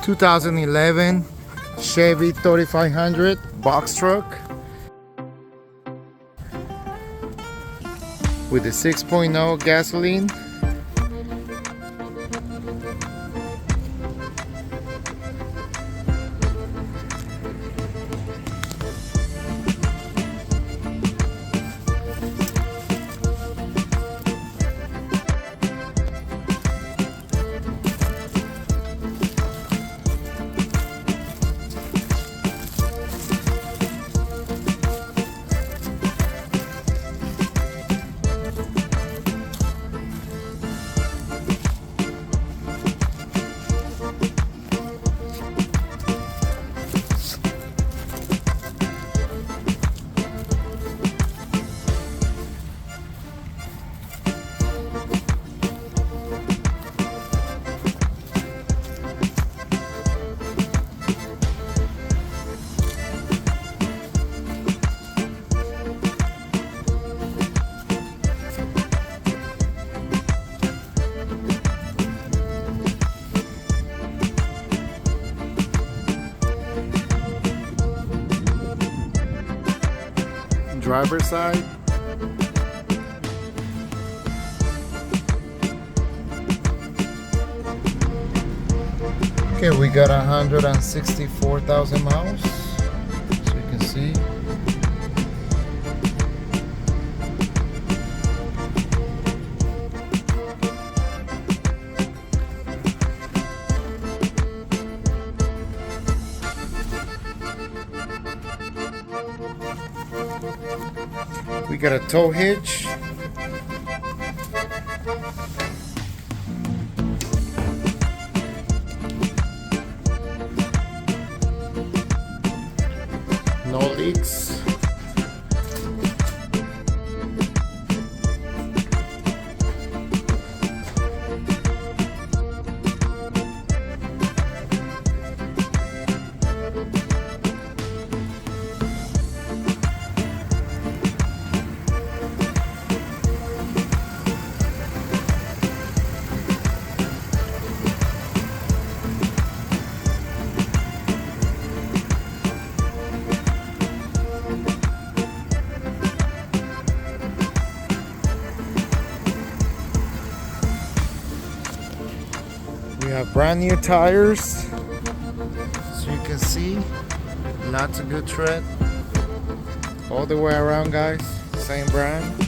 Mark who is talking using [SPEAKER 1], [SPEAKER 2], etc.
[SPEAKER 1] 2011 Chevy 3500 box truck with a 6.0 gasoline. Driver's side. Okay, we got 164,000 miles, so you can see. We got a tow hitch. No leaks. We have brand new tires, so you can see lots of good tread all the way around, guys. Same brand.